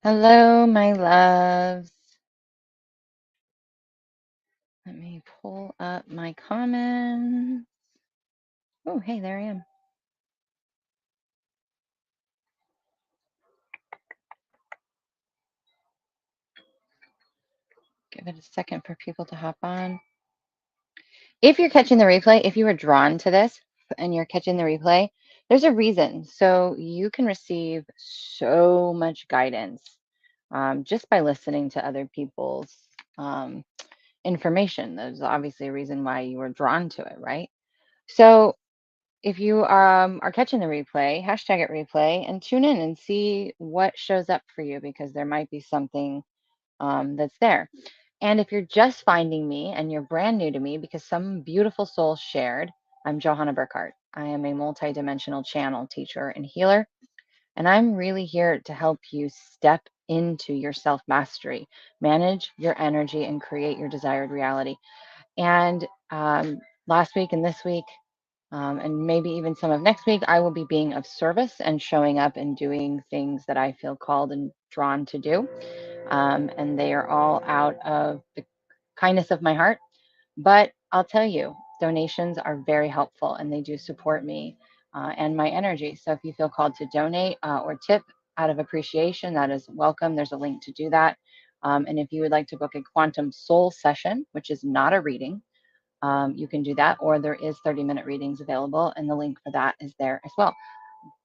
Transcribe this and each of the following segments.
Hello, my loves. Let me pull up my comments. Oh, hey, there I am. Give it a second for people to hop on. If you're catching the replay, if you were drawn to this and you're catching the replay, there's a reason. So you can receive so much guidance just by listening to other people's um, information. There's obviously a reason why you were drawn to it, right? So if you are catching the replay, hashtag it replay and tune in and see what shows up for you because there might be something that's there. And if you're just finding me and you're brand new to me because some beautiful soul shared, I'm Johanna Burkhardt. I am a multidimensional channel teacher and healer, and I'm really here to help you step into your self mastery, manage your energy, and create your desired reality. And last week and this week, and maybe even some of next week, I will be being of service and showing up and doing things that I feel called and drawn to do. And they are all out of the kindness of my heart. But I'll tell you, donations are very helpful and they do support me and my energy. So if you feel called to donate or tip out of appreciation, that is welcome. There's a link to do that. And if you would like to book a quantum soul session, which is not a reading, you can do that, or there is 30-minute readings available, and the link for that is there as well.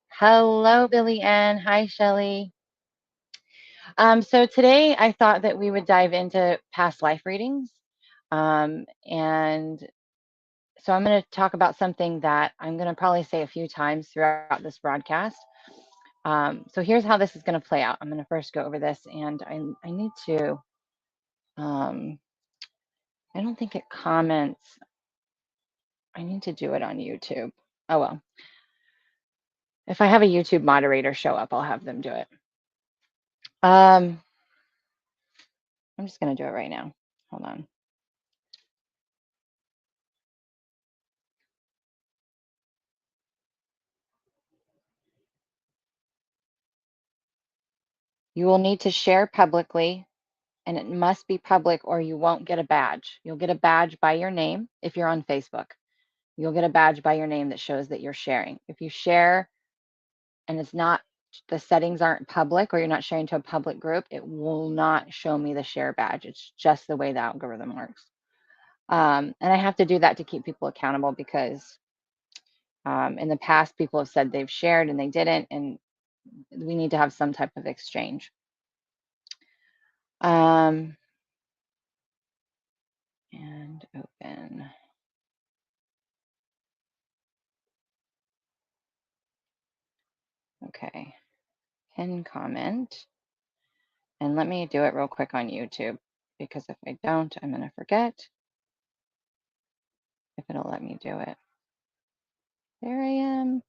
Hello, Billy Ann. Hi, Shelly. So today I thought that we would dive into past life readings. And so I'm going to talk about something that I'm going to probably say a few times throughout this broadcast. So here's how this is going to play out. I'm going to first go over this, and I need to, I don't think it comments. I need to do it on YouTube. Oh, well. If I have a YouTube moderator show up, I'll have them do it. I'm just going to do it right now. Hold on. You will need to share publicly, and it must be public or you won't get a badge. You'll get a badge by your name if you're on Facebook. You'll get a badge by your name that shows that you're sharing. If you share and it's not, the settings aren't public or you're not sharing to a public group, it will not show me the share badge. It's just the way the algorithm works. And I have to do that to keep people accountable because in the past, people have said they've shared and they didn't, and we need to have some type of exchange. And open. Okay. Pin comment. And let me do it real quick on YouTube because if I don't, I'm going to forget if it'll let me do it. There I am.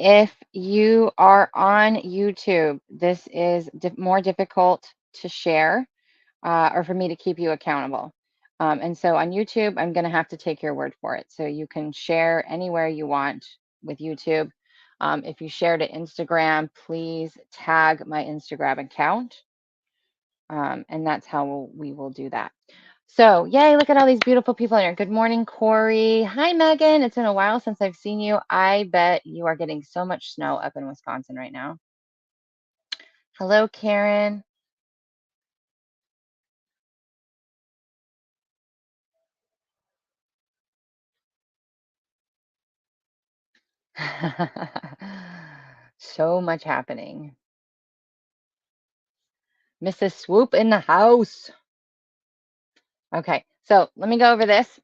If you are on YouTube, this is more difficult to share or for me to keep you accountable. And so on YouTube, I'm going to have to take your word for it. So you can share anywhere you want with YouTube. If you share to Instagram, please tag my Instagram account. And that's how we will do that. So, yay, look at all these beautiful people in here. Good morning, Corey. Hi, Megan. It's been a while since I've seen you. I bet you are getting so much snow up in Wisconsin right now. Hello, Karen. So much happening. Mrs. Swoop in the house. Okay, so let me go over this.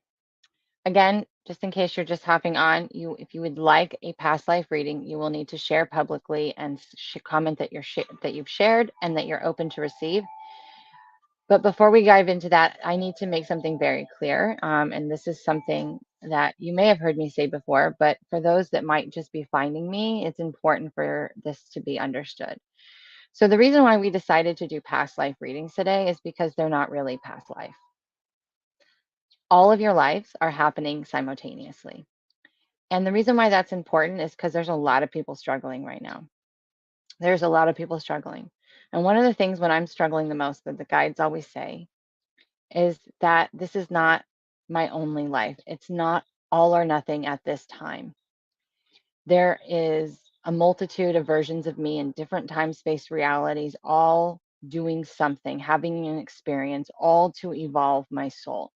Again, just in case you're just hopping on, if you would like a past life reading, you will need to share publicly and comment that you've shared and that you're open to receive. But before we dive into that, I need to make something very clear. And this is something that you may have heard me say before, but for those that might just be finding me, it's important for this to be understood. So the reason why we decided to do past life readings today is because they're not really past life. All of your lives are happening simultaneously. And the reason why that's important is because there's a lot of people struggling right now. There's a lot of people struggling. And one of the things when I'm struggling the most that the guides always say is that this is not my only life. It's not all or nothing at this time. There is a multitude of versions of me in different time space realities, all doing something, having an experience, all to evolve my soul.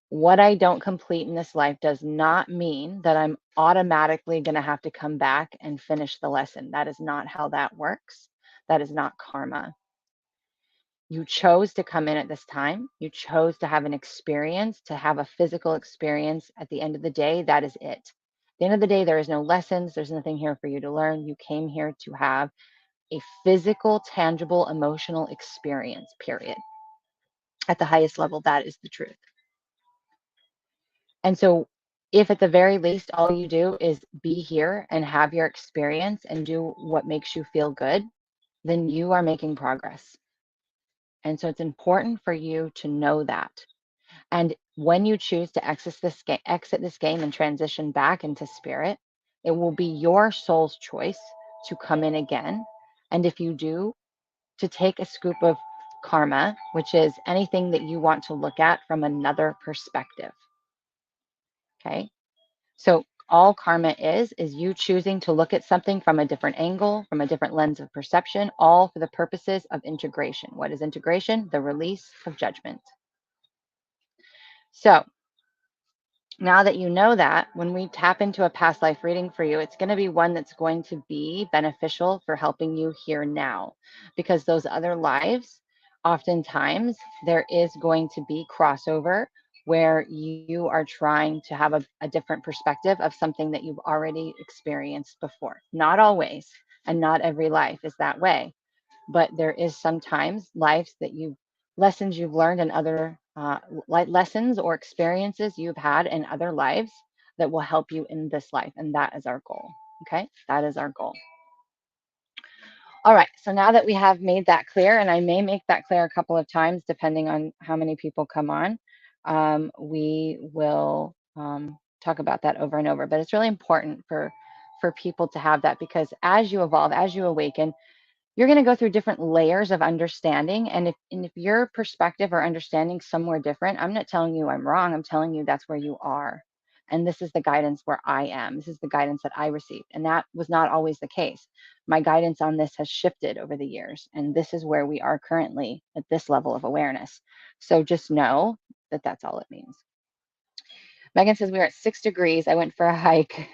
What I don't complete in this life does not mean that I'm automatically going to have to come back and finish the lesson. That is not how that works. That is not karma. You chose to come in at this time. You chose to have an experience, to have a physical experience. At the end of the day, that is it. At the end of the day, there is no lessons. There's nothing here for you to learn. You came here to have a physical, tangible, emotional experience, period. At the highest level, that is the truth. And so, if at the very least, all you do is be here and have your experience and do what makes you feel good, then you are making progress. And so, it's important for you to know that. And when you choose to exit this game and transition back into spirit, it will be your soul's choice to come in again. And if you do, to take a scoop of karma, which is anything that you want to look at from another perspective. Okay. So all karma is you choosing to look at something from a different angle, from a different lens of perception, all for the purposes of integration. What is integration? The release of judgment. So now that you know that, when we tap into a past life reading for you, it's going to be one that's going to be beneficial for helping you here now, because those other lives, oftentimes, there is going to be crossover where you are trying to have a different perspective of something that you've already experienced before. Not always, and not every life is that way, but there is sometimes lives that lessons you've learned in other lessons or experiences you've had in other lives that will help you in this life, and that is our goal. Okay, that is our goal. All right, so now that we have made that clear, and I may make that clear a couple of times depending on how many people come on, we will talk about that over and over. But it's really important for people to have that, because as you evolve, as you awaken, you're going to go through different layers of understanding. And if your perspective or understanding somewhere different, I'm not telling you I'm wrong. I'm telling you that's where you are. And this is the guidance where I am. This is the guidance that I received. And that was not always the case. My guidance on this has shifted over the years. And this is where we are currently at this level of awareness. So just know that that's all it means. Megan says we were at 6 degrees. I went for a hike.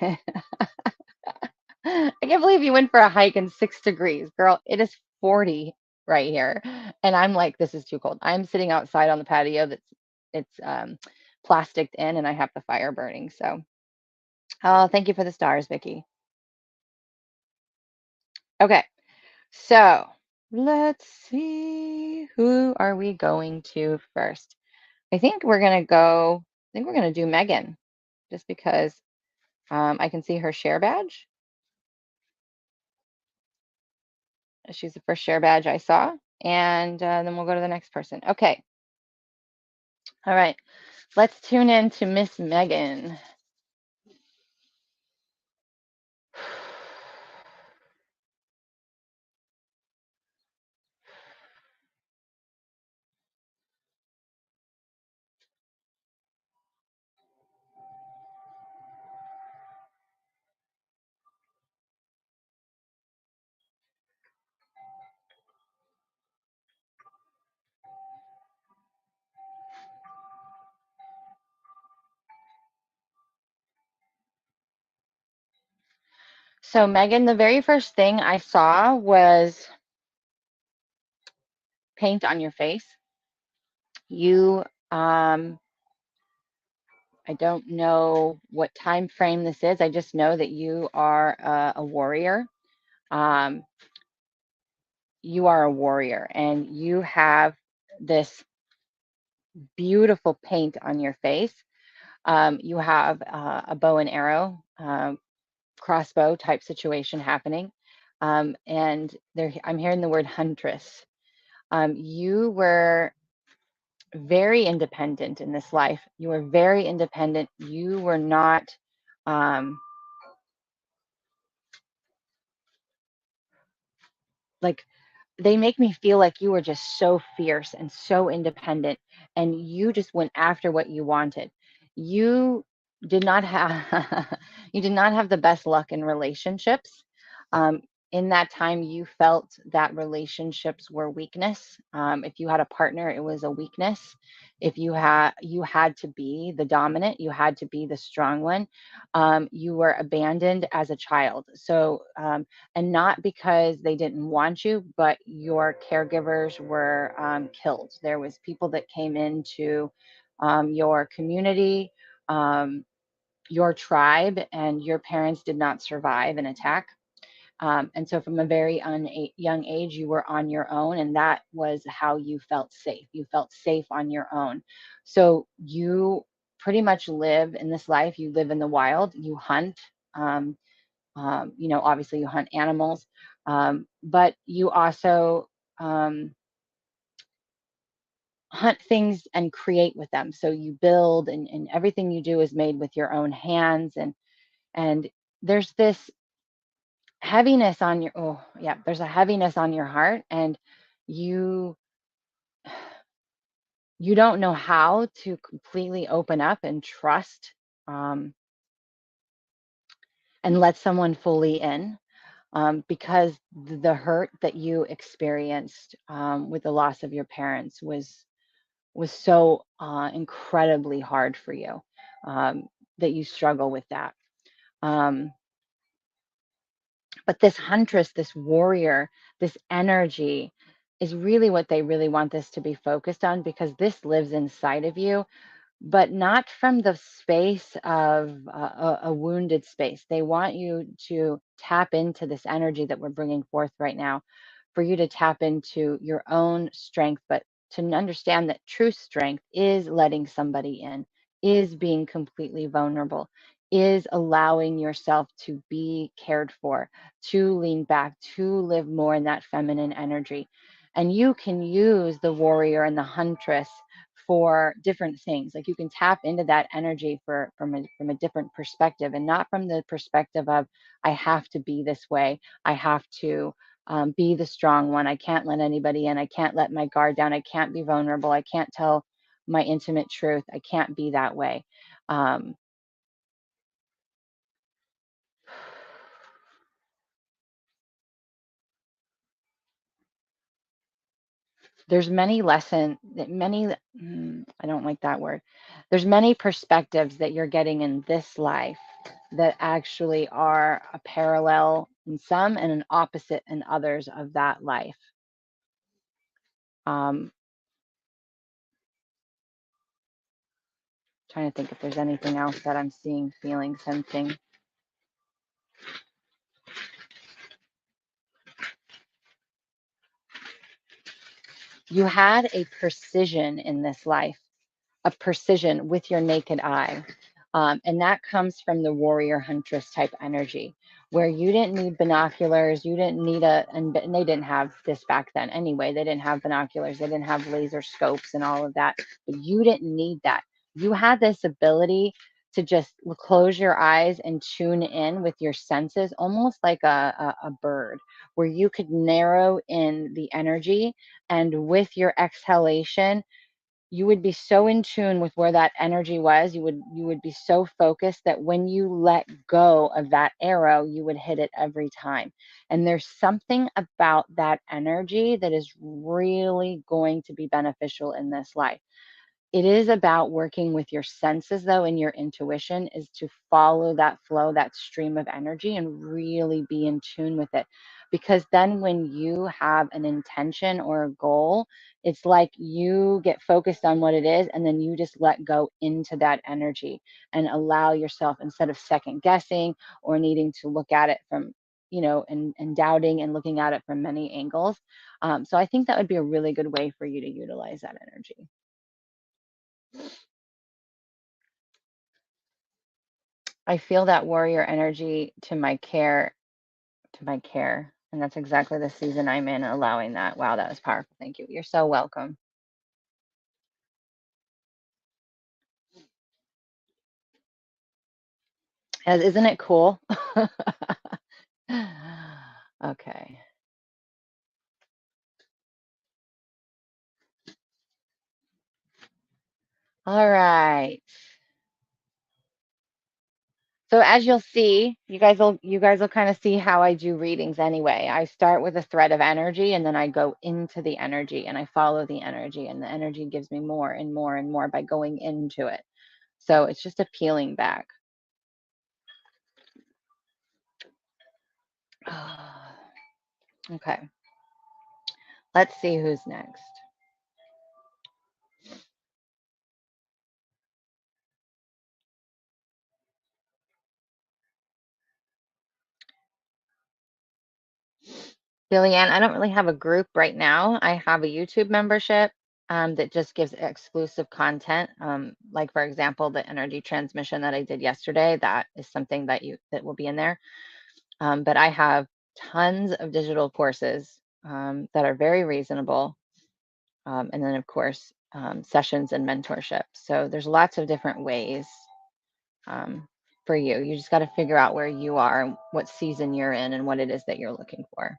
I can't believe you went for a hike in 6 degrees, girl. It is 40 right here. And I'm like, this is too cold. I'm sitting outside on the patio it's plasticed in, and I have the fire burning. So, oh, thank you for the stars, Vicky. Okay. So, let's see. Who are we going to first? I think we're going to do Megan, just because I can see her share badge. She's the first share badge I saw. And then we'll go to the next person. Okay. All right. Let's tune in to Miss Megan. So, Megan, the very first thing I saw was paint on your face. You, I don't know what time frame this is. I just know that you are a warrior. Um, you are a warrior, and you have this beautiful paint on your face. You have a bow and arrow, crossbow type situation happening. And I'm hearing the word huntress. You were very independent in this life. You were very independent. You were not, um, like they make me feel like you were just so fierce and so independent, and you just went after what you wanted. You did not have you did not have the best luck in relationships. Um, in that time, you felt that relationships were weakness. If you had a partner, it was a weakness. If you had to be the dominant, you had to be the strong one. You were abandoned as a child. So and not because they didn't want you, but your caregivers were killed. There was people that came into your community, um, your tribe, and your parents did not survive an attack. And so, from a very young age, you were on your own, and that was how you felt safe. You felt safe on your own. So, you pretty much live in this life. You live in the wild. You hunt. Um, obviously you hunt animals, but you also um, hunt things and create with them. So you build, and everything you do is made with your own hands. And there's this heaviness on your, oh yeah, there's a heaviness on your heart, and you you don't know how to completely open up and trust, um, and let someone fully in, because the hurt that you experienced with the loss of your parents was so incredibly hard for you, um, that you struggle with that. Um, but this huntress, this warrior, this energy is really what they really want this to be focused on, because this lives inside of you, but not from the space of a wounded space. They want you to tap into this energy that we're bringing forth right now, for you to tap into your own strength, but to understand that true strength is letting somebody in, is being completely vulnerable, is allowing yourself to be cared for, to lean back, to live more in that feminine energy. And you can use the warrior and the huntress for different things. Like you can tap into that energy from a different perspective, and not from the perspective of I have to be this way. I have to be the strong one. I can't let anybody in. I can't let my guard down. I can't be vulnerable. I can't tell my intimate truth. I can't be that way. Um, there's many I don't like that word. There's many perspectives that you're getting in this life that actually are a parallel in some and an opposite in others of that life. Um, Trying to think if there's anything else that I'm seeing, feeling, sensing. You had a precision in this life, a precision with your naked eye. And that comes from the warrior huntress type energy, where you didn't need binoculars, you didn't need and they didn't have this back then anyway. They didn't have binoculars, they didn't have laser scopes and all of that, but you didn't need that. You had this ability to just close your eyes and tune in with your senses, almost like a bird, where you could narrow in the energy, and with your exhalation you would be so in tune with where that energy was. You would be so focused that when you let go of that arrow, you would hit it every time. And there's something about that energy that is really going to be beneficial in this life. It is about working with your senses, though, and your intuition is to follow that flow, that stream of energy, and really be in tune with it. Because then when you have an intention or a goal, it's like you get focused on what it is, and then you just let go into that energy and allow yourself, instead of second guessing or needing to look at it from, and doubting and looking at it from many angles. So I think that would be a really good way for you to utilize that energy. I feel that warrior energy to my care. And that's exactly the season I'm in, allowing that. Wow, that was powerful. Thank you. You're so welcome. Isn't it cool? Okay. All right. So as you'll see, you guys will kind of see how I do readings anyway. I start with a thread of energy and then I go into the energy and I follow the energy and the energy gives me more and more and more by going into it. So it's just a peeling back. Okay. Let's see who's next. Billy Ann, I don't really have a group right now. I have a YouTube membership that just gives exclusive content. Like for example, the energy transmission that I did yesterday, that is something that will be in there. But I have tons of digital courses that are very reasonable. And then of course, sessions and mentorship. So there's lots of different ways for you. You just got to figure out where you are and what season you're in and what it is that you're looking for.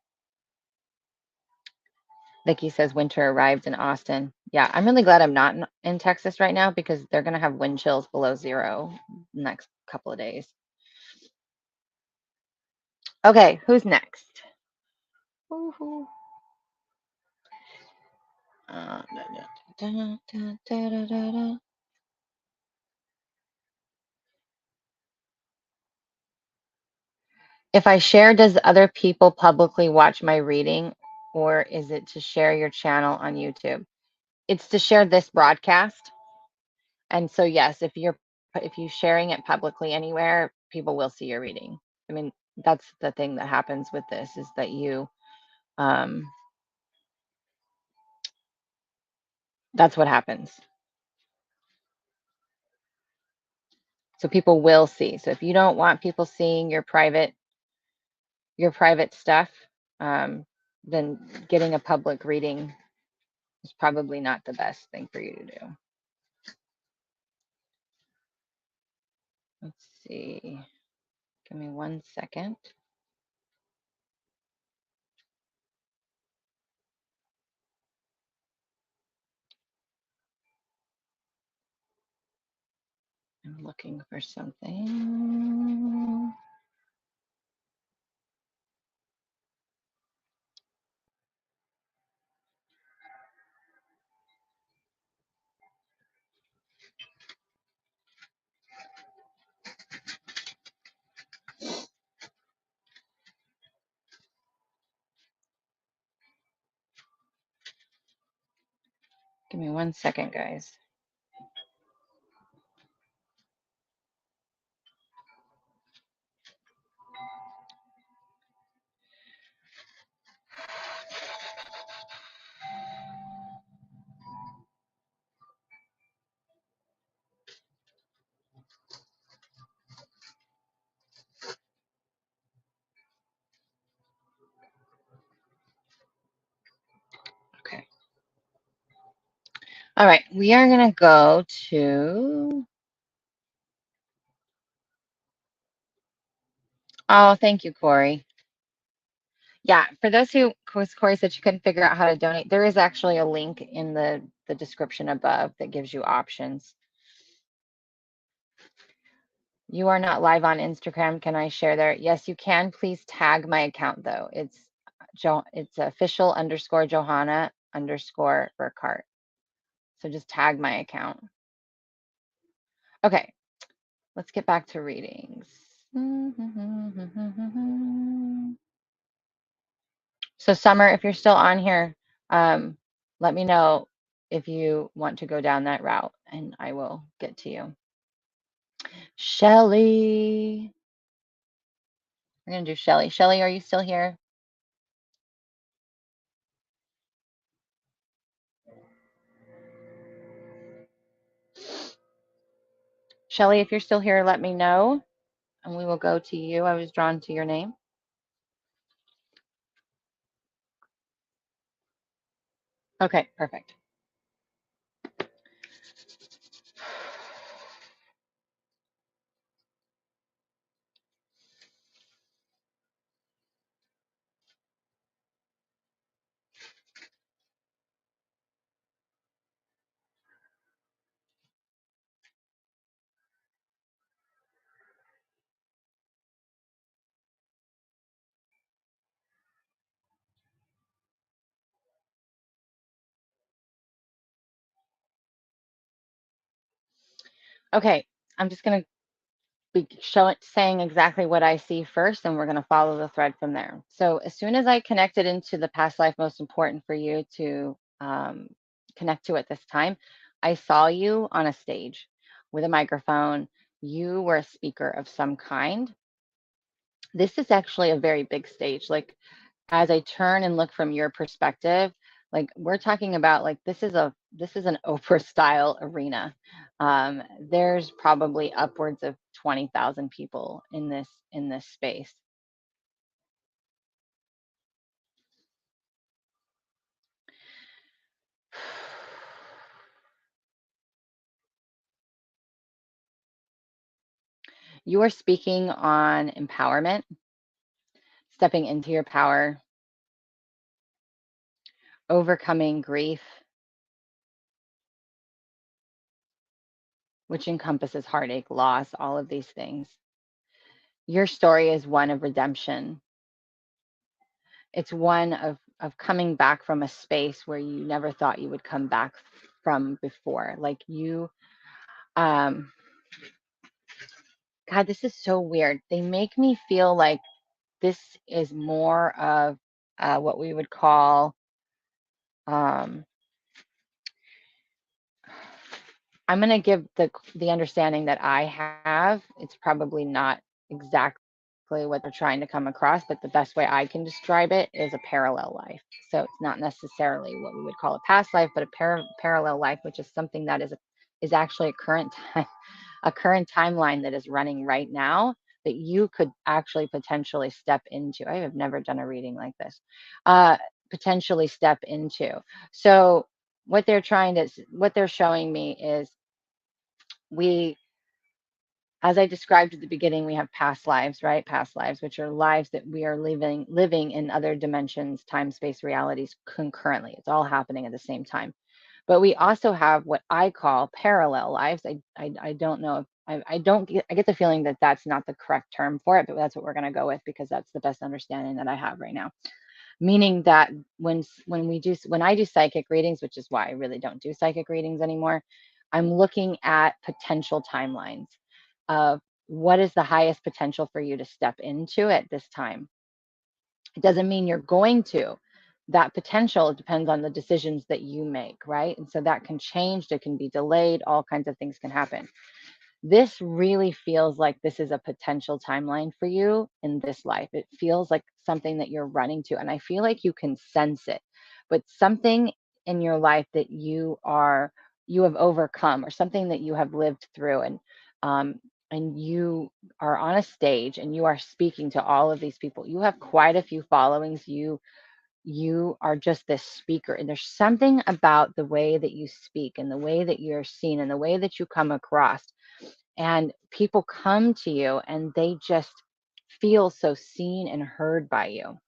Vicky says winter arrived in Austin. Yeah, I'm really glad I'm not in Texas right now because they're going to have wind chills below zero next couple of days. Okay, who's next? Woo-hoo. Da, da, da, da, da, da. If I share, does other people publicly watch my reading, or is it to share your channel on YouTube? It's to share this broadcast. And so yes, if you sharing it publicly anywhere, people will see your reading. I mean, that's the thing that happens with this is that um that's what happens. So people will see. So if you don't want people seeing your private stuff, then getting a public reading is probably not the best thing for you to do. Let's see. Give me 1 second. I'm looking for something. Give me 1 second, guys. Okay. All right. We are going to go to. Oh, thank you, Corey. Yeah, for those who, because Corey said she couldn't figure out how to donate, there is actually a link in the description above that gives you options. You are not live on Instagram. Can I share there? Yes, you can. Please tag my account though. It's official _ Johanna _ Burkhardt. So just tag my account. Okay, let's get back to readings. So Summer, if you're still on here, let me know if you want to go down that route and I will get to you. Shelly. We're going to do Shelly. Shelly, are you still here? Shelly, if you're still here, let me know and we will go to you. I was drawn to your name. Okay, perfect. Okay, I'm just going to be saying exactly what I see first, and we're going to follow the thread from there. So as soon as I connected into the past life most important for you to connect to at this time, I saw you on a stage with a microphone. You were a speaker of some kind. This is actually a very big stage. Like as I turn and look from your perspective, like we're talking about like this is an Oprah style arena. There's probably upwards of 20,000 people in this space. You are speaking on empowerment, stepping into your power, overcoming grief, which encompasses heartache, loss, all of these things. Your story is one of redemption. It's one of coming back from a space where you never thought you would come back from before. Like you, um, God, this is so weird. They make me feel like this is more of what we would call, um, I'm going to give the understanding that I have. It's probably not exactly what they're trying to come across, but the best way I can describe it is a parallel life. So it's not necessarily what we would call a past life, but a parallel life, which is something that is actually a current time, a current timeline that is running right now that you could actually potentially step into. I have never done a reading like this. Potentially step into. So what they're showing me is we, as I described at the beginning, we have past lives, right? Past lives, which are lives that we are living in other dimensions, time, space, realities concurrently. It's all happening at the same time. But we also have what I call parallel lives. I don't know if I don't get, I get the feeling that that's not the correct term for it, but that's what we're going to go with because that's the best understanding that I have right now. Meaning that when I do psychic readings, which is why I really don't do psychic readings anymore, I'm looking at potential timelines of what is the highest potential for you to step into at this time. It doesn't mean you're going to. That potential depends on the decisions that you make, right? And so that can change, it can be delayed, all kinds of things can happen. This really feels like this is a potential timeline for you in this life. It feels like something that you're running to, and I feel like you can sense it. But something in your life that you have overcome, or something that you have lived through, and you are on a stage and you are speaking to all of these people. You have quite a few followings. You are just this speaker, and there's something about the way that you speak and the way that you're seen and the way that you come across, and people come to you and they just feel so seen and heard by you.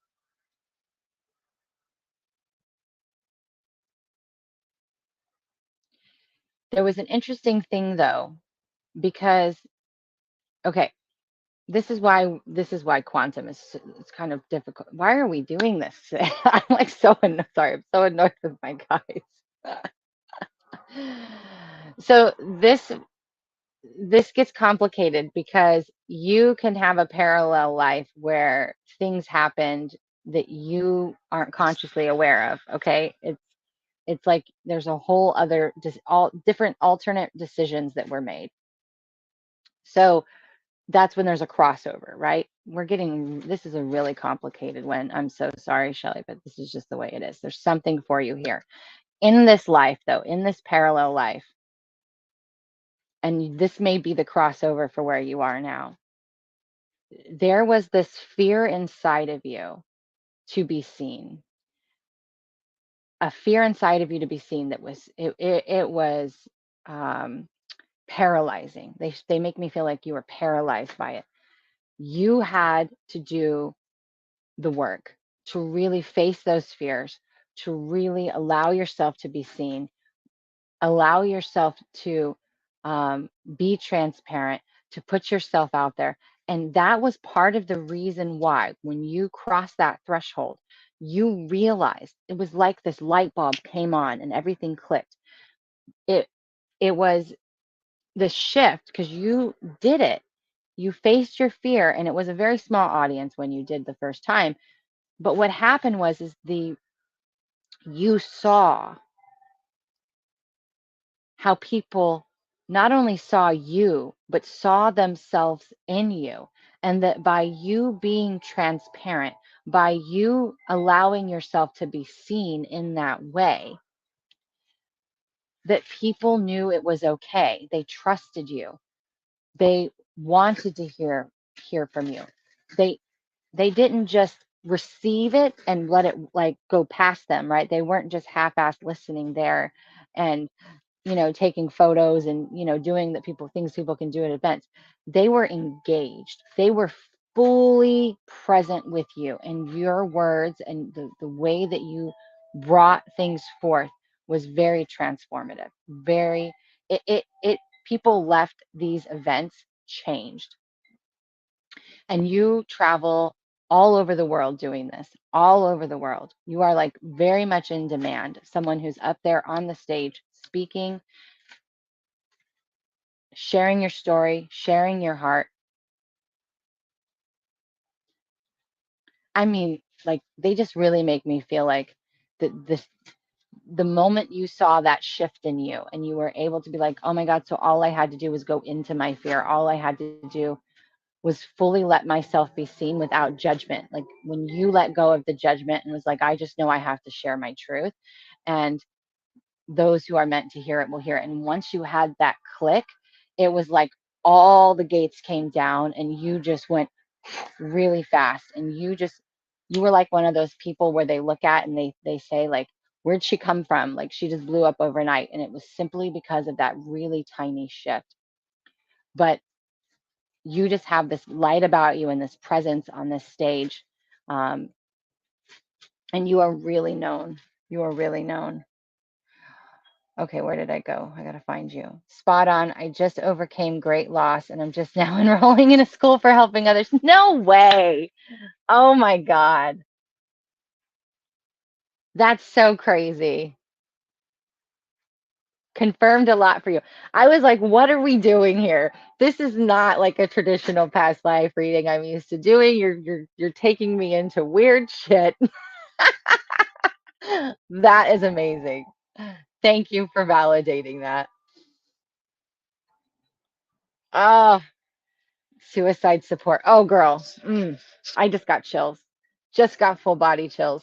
There was an interesting thing though, because okay, this is why quantum is it's kind of difficult. Why are we doing this? I'm like sorry, I'm so annoyed with my guys. So this gets complicated because you can have a parallel life where things happened that you aren't consciously aware of. Okay, it's like there's a whole other all different alternate decisions that were made. So that's when there's a crossover, right? This is a really complicated one. I'm so sorry, Shelley, but this is just the way it is. There's something for you here in this life, though, in this parallel life, and this may be the crossover for where you are now. There was this fear inside of you to be seen, a fear inside of you to be seen that was it was um, paralyzing. They make me feel like you were paralyzed by it. You had to do the work to really face those fears, to really allow yourself to be seen, allow yourself to be transparent, to put yourself out there. And that was part of the reason why, when you crossed that threshold, you realized it was like this light bulb came on and everything clicked. It it was the shift, because you did it. You faced your fear, and it was a very small audience when you did the first time. But what happened was is the you saw how people not only saw you, but saw themselves in you. And that by you being transparent, by you allowing yourself to be seen in that way, that people knew it was okay. They trusted you. They wanted to hear from you. They they didn't just receive it and let it like go past them, right? They weren't just half-assed listening there and taking photos and, doing that people things people can do at events. They were engaged. They were fully present with you, and your words and the way that you brought things forth was very transformative. Very, it people left these events changed. And you travel all over the world doing this, all over the world. You are like very much in demand, someone who's up there on the stage speaking, sharing your story, sharing your heart. I mean, like they just really make me feel like the moment you saw that shift in you and you were able to be like, oh my God, so all I had to do was go into my fear. All I had to do was fully let myself be seen without judgment. Like when you let go of the judgment and was like, I just know I have to share my truth. And those who are meant to hear it will hear it. And once you had that click, it was like all the gates came down and you just went really fast. And you were like one of those people where they look at and they say like, where'd she come from? Like she just blew up overnight. And it was simply because of that really tiny shift. But you just have this light about you and this presence on this stage. Um, and you are really known. You are really known. Okay, where did I go? I got to find you. Spot on. I just overcame great loss and I'm just now enrolling in a school for helping others. No way. Oh my God. That's so crazy. Confirmed a lot for you. I was like, what are we doing here? This is not like a traditional past life reading I'm used to doing. You're taking me into weird shit. That is amazing. Thank you for validating that. Oh, suicide support. Oh, girl. I just got chills. Just got full body chills.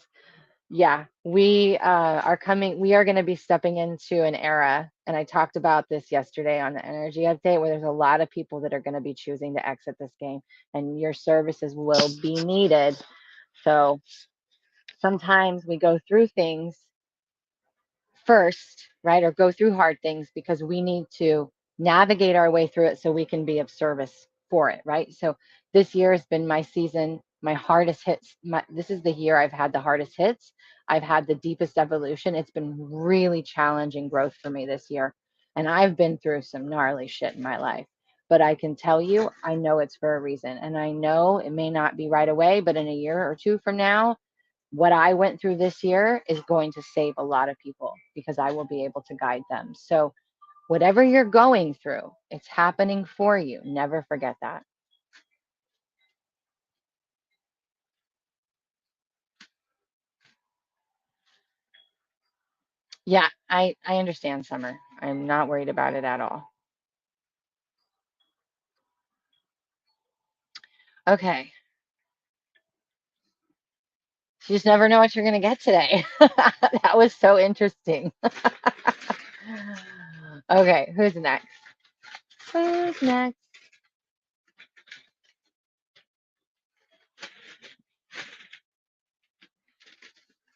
Yeah, we we are going to be stepping into an era, and I talked about this yesterday on the energy update, where there's a lot of people that are going to be choosing to exit this game, and your services will be needed. So sometimes we go through things first, right? Or go through hard things because we need to navigate our way through it so we can be of service for it, right? So this year has been my season, my hardest hits. This is the year I've had the hardest hits. I've had the deepest evolution. It's been really challenging growth for me this year. And I've been through some gnarly shit in my life. But I can tell you, I know it's for a reason. And I know it may not be right away, but in a year or two from now, what I went through this year is going to save a lot of people because I will be able to guide them. So, whatever you're going through, it's happening for you. Never forget that. Yeah, I understand, Summer. I'm not worried about it at all. Okay. You just never know what you're going to get today. That was so interesting. Okay, who's next? Who's next?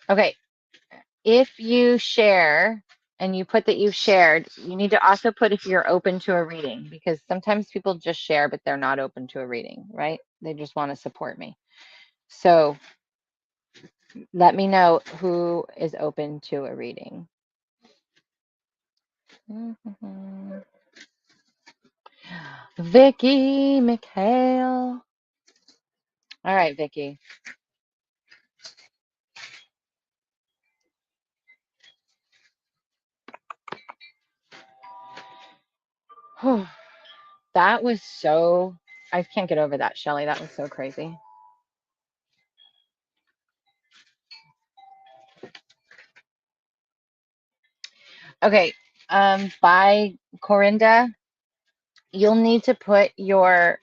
Okay, if you share and you put that you've shared, you need to also put if you're open to a reading because sometimes people just share, but they're not open to a reading, right? They just want to support me. So let me know who is open to a reading. Vicky McHale. All right, Vicky. That was so, I can't get over that, Shelly. That was so crazy. Okay. By Corinda, you'll need to put your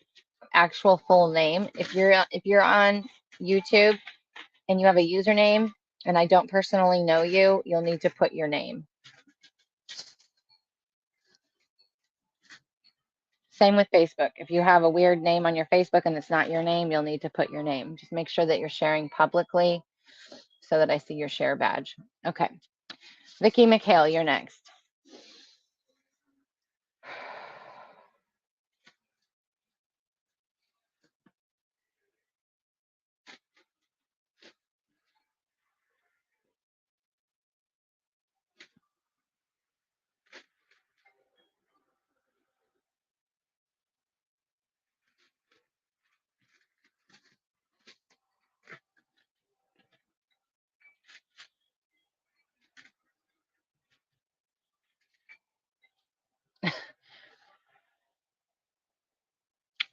actual full name. If you're on YouTube and you have a username and I don't personally know you, you'll need to put your name. Same with Facebook. If you have a weird name on your Facebook and it's not your name, you'll need to put your name. Just make sure that you're sharing publicly so that I see your share badge. Okay. Vicky McHale, you're next.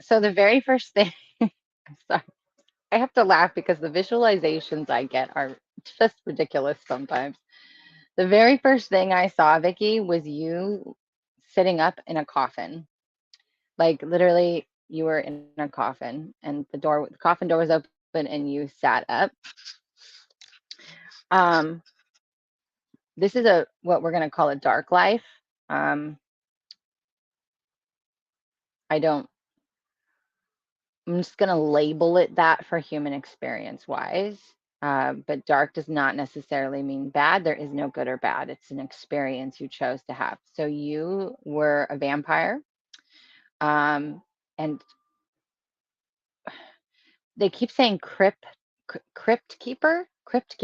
So the very first thing, I'm sorry, I have to laugh because the visualizations I get are just ridiculous sometimes. The very first thing I saw, Vicky, was you sitting up in a coffin. Like literally, you were in a coffin, and the coffin door was open, and you sat up. Um, this is a what we're gonna call a dark life. Um, I don't. I'm just gonna label it that for human experience wise. But dark does not necessarily mean bad. There is no good or bad. It's an experience you chose to have. So you were a vampire. Um, and they keep saying crypt keeper, crypt,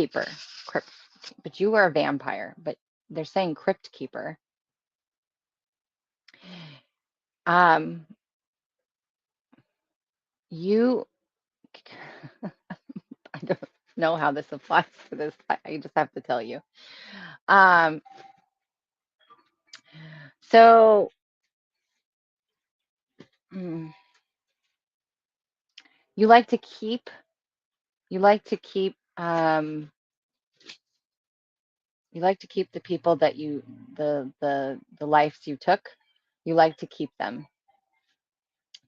but you were a vampire, but they're saying crypt keeper. Um, you, I don't know how this applies to this. I just have to tell you. Um, so mm, you like to keep, you like to keep, you like to keep the people that the lives you took. You like to keep them.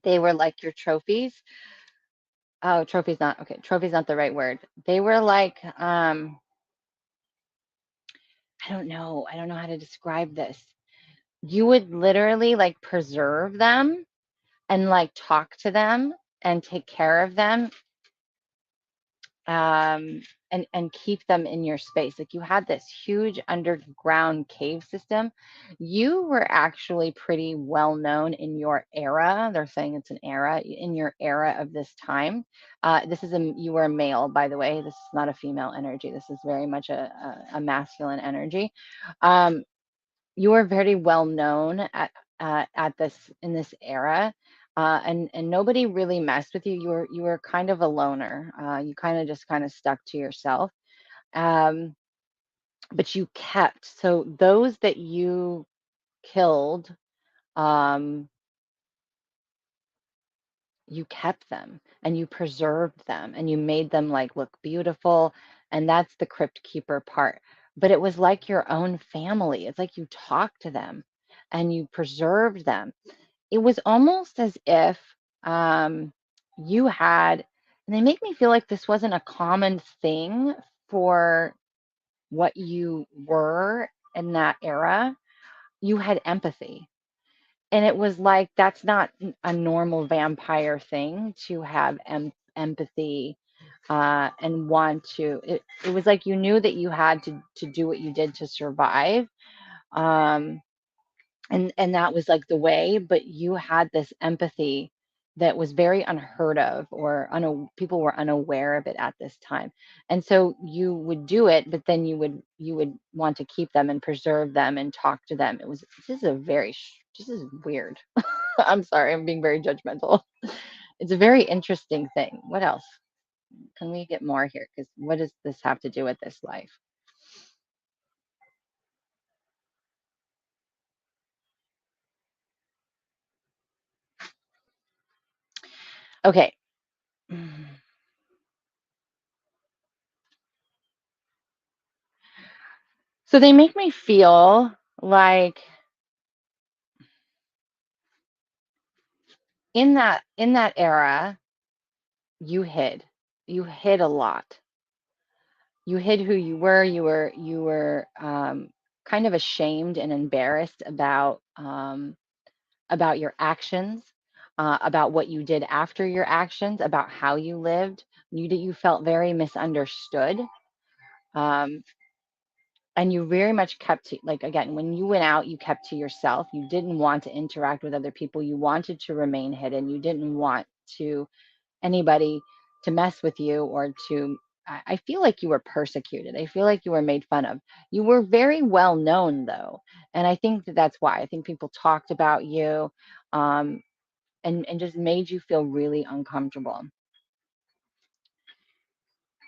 They were like your trophies. Oh, trophy's not okay. Trophy's not the right word. They were like, I don't know. I don't know how to describe this. You would literally like preserve them and like talk to them and take care of them, um, and keep them in your space. Like you had this huge underground cave system. You were actually pretty well known in your era. They're saying it's an era in your era of this time. This is you were a male, by the way. This is not a female energy. This is very much a masculine energy. Um, you were very well known at this in this era, and nobody really messed with you. You were kind of a loner. You kind of just kind of stuck to yourself. Um, but you kept so those that you killed, um, you kept them and you preserved them and you made them like look beautiful. And that's the crypt keeper part. But it was like your own family. It's like you talked to them and you preserved them. It was almost as if you had, and they make me feel like this wasn't a common thing for what you were in that era. You had empathy. And it was like, that's not a normal vampire thing to have empathy and want to. It was like you knew that you had to do what you did to survive. Um, and that was like the way, but you had this empathy that was very unheard of, or people were unaware of it at this time. And so you would do it, but then you would want to keep them and preserve them and talk to them. This is a this is weird. I'm sorry, I'm being very judgmental. It's a very interesting thing. What else can we get more here, because what does this have to do with this life? Okay. So they make me feel like in that era, you hid. You hid a lot. You hid who you were. You were kind of ashamed and embarrassed about your actions, about what you did after your actions, about how you lived. You felt very misunderstood. Um, and you very much kept to, like, again, when you went out, you kept to yourself. You didn't want to interact with other people. You wanted to remain hidden. You didn't want to anybody to mess with you or to I feel like you were persecuted. I feel like you were made fun of. You were very well known though. And I think that that's why. I think people talked about you, um, and just made you feel really uncomfortable.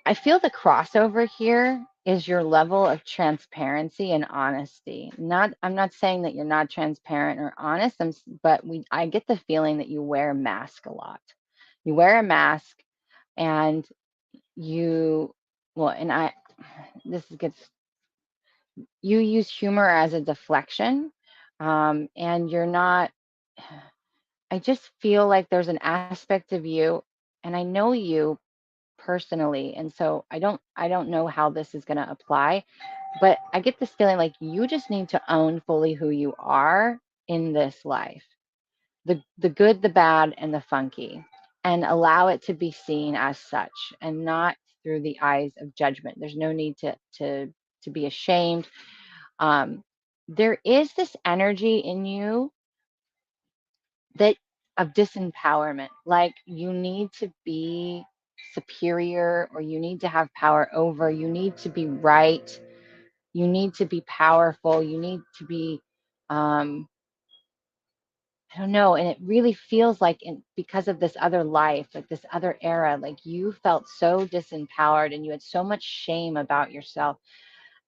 I feel the crossover here is your level of transparency and honesty. I'm not saying that you're not transparent or honest, but I get the feeling that you wear a mask a lot. You wear a mask and you, well, and I, this gets, you use humor as a deflection, and you're not, I just feel like there's an aspect of you, and I know you personally, and so I don't know how this is going to apply, but I get this feeling like you just need to own fully who you are in this life, the good, the bad, and the funky, and allow it to be seen as such and not through the eyes of judgment. There's no need to be ashamed. um, there is this energy in you that of disempowerment, like you need to be superior, or you need to have power over, you need to be right, you need to be powerful, you need to be, um I don't know, and it really feels like, because of this other life, like this other era, like you felt so disempowered and you had so much shame about yourself.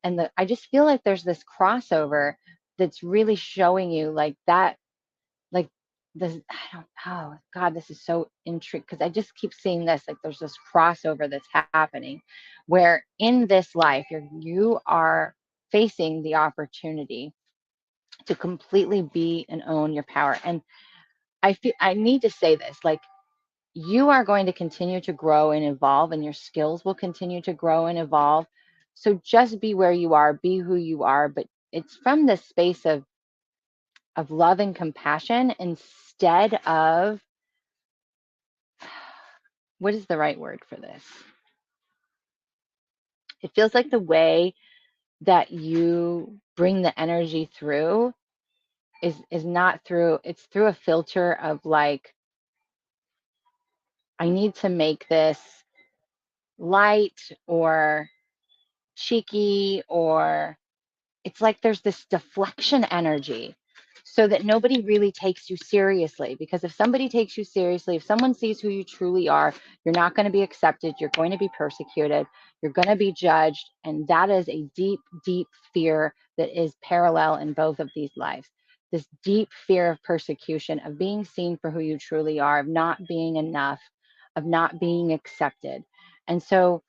And I just feel like there's this crossover that's really showing you like that, like this, I don't, oh God, this is so intriguing because I just keep seeing this, like there's this crossover that's happening where in this life you are facing the opportunity to completely be and own your power. And I feel I need to say this, like you are going to continue to grow and evolve, and your skills will continue to grow and evolve. So just be where you are, be who you are, but it's from this space of love and compassion instead of, what is the right word for this? It feels like the way that you bring the energy through is not through, it's through a filter of like, I need to make this light or cheeky, or it's like there's this deflection energy so that nobody really takes you seriously. Because if somebody takes you seriously, if someone sees who you truly are, you're not going to be accepted, you're going to be persecuted, you're going to be judged. And that is a deep, deep fear that is parallel in both of these lives. This deep fear of persecution, of being seen for who you truly are, of not being enough, of not being accepted. And so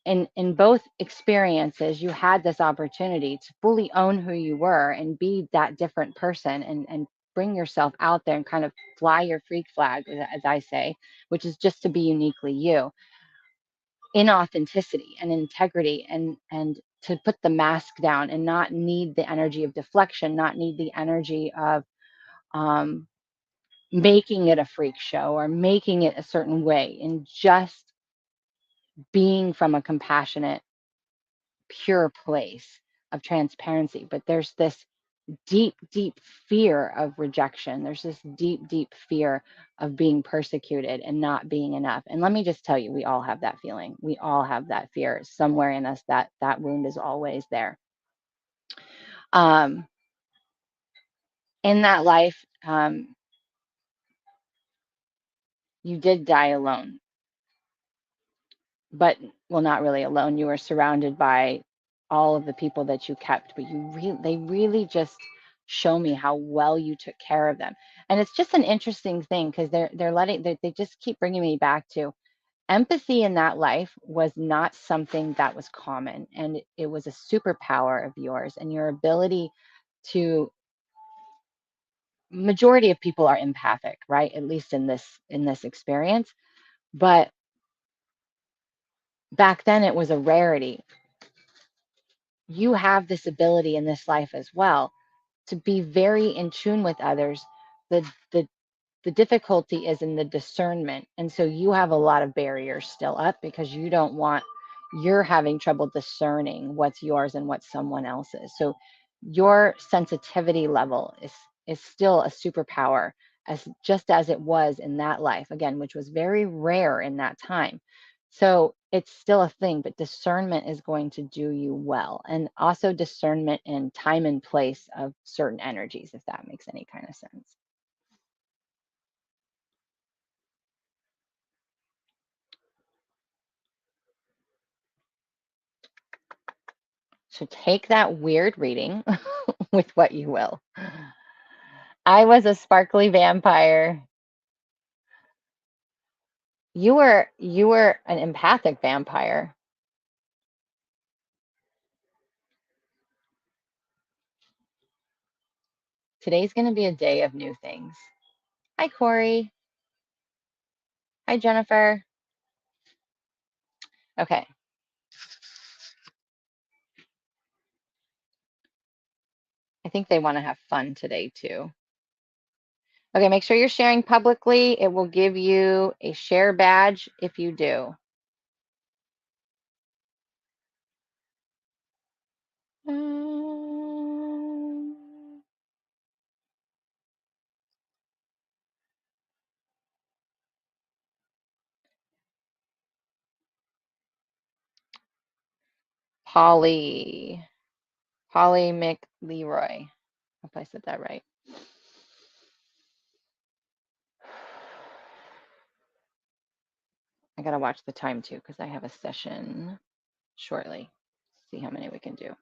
in both experiences, you had this opportunity to fully own who you were and be that different person, and bring yourself out there and kind of fly your freak flag, as I say, which is just to be uniquely you in authenticity and integrity, and to put the mask down and not need the energy of deflection, not need the energy of, um, making it a freak show or making it a certain way, and just being from a compassionate, pure place of transparency. But there's this deep, deep fear of rejection. There's this deep, deep fear of being persecuted and not being enough. And let me just tell you, we all have that feeling. We all have that fear somewhere in us. That wound is always there. Um, in that life, you did die alone, but, well, not really alone. You were surrounded by all of the people that you kept, but they really just show me how well you took care of them. And it's just an interesting thing because they just keep bringing me back to empathy in that life was not something that was common, and it was a superpower of yours, and your ability to, majority of people are empathic, right? At least in this experience. But back then it was a rarity. You have this ability in this life as well to be very in tune with others. The the difficulty is in the discernment. And so you have a lot of barriers still up because you're having trouble discerning what's yours and what someone else's. So your sensitivity level is still a superpower, as just as it was in that life, again, which was very rare in that time. So it's still a thing, but discernment is going to do you well. And also discernment in time and place of certain energies, if that makes any kind of sense. So take that weird reading with what you will. I was a sparkly vampire. You were an empathic vampire. Today's going to be a day of new things. Hi, Corey. Hi, Jennifer. Okay. I think they want to have fun today too. Okay, make sure you're sharing publicly. It will give you a share badge if you do. Polly McLeroy. Hope I said that right. I gotta watch the time too because I have a session shortly. See how many we can do.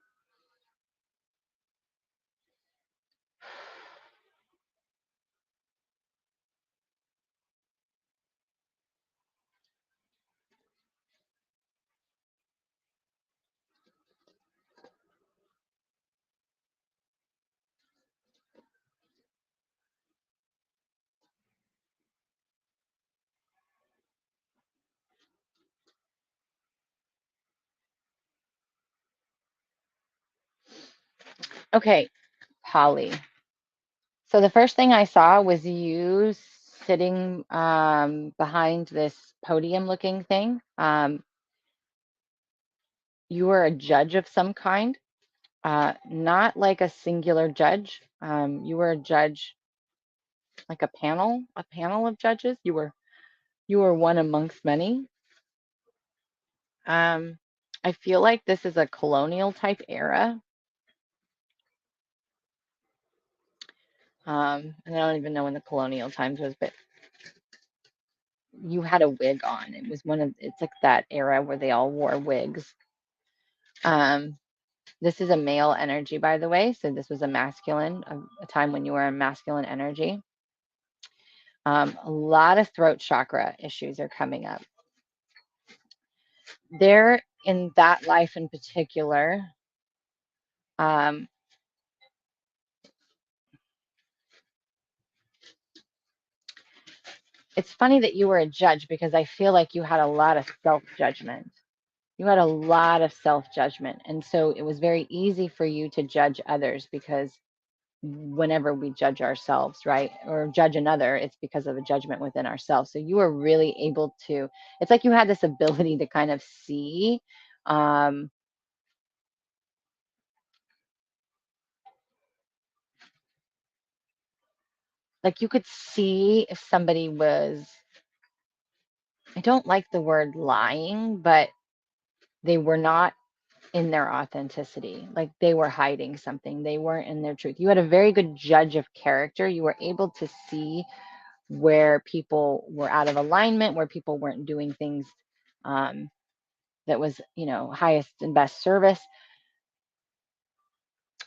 Okay, Polly. So the first thing I saw was you sitting behind this podium looking thing. You were a judge of some kind, not like a singular judge. You were a judge, like a panel of judges. You were one amongst many. I feel like this is a colonial type era. And I don't even know when the colonial times was, but you had a wig on. It's like that era where they all wore wigs. Um, this is a male energy, by the way. So this was a time when you were a masculine energy. A lot of throat chakra issues are coming up. There, in that life in particular, um, it's funny that you were a judge because I feel like you had a lot of self-judgment. You had a lot of self-judgment. And so it was very easy for you to judge others because whenever we judge ourselves, right, or judge another, it's because of a judgment within ourselves. So you were really able to, it's like you had this ability to kind of see, um, like you could see if somebody was, I don't like the word lying, but they were not in their authenticity. Like they were hiding something. They weren't in their truth. You had a very good judge of character. You were able to see where people were out of alignment, where people weren't doing things um, that was, highest and best service.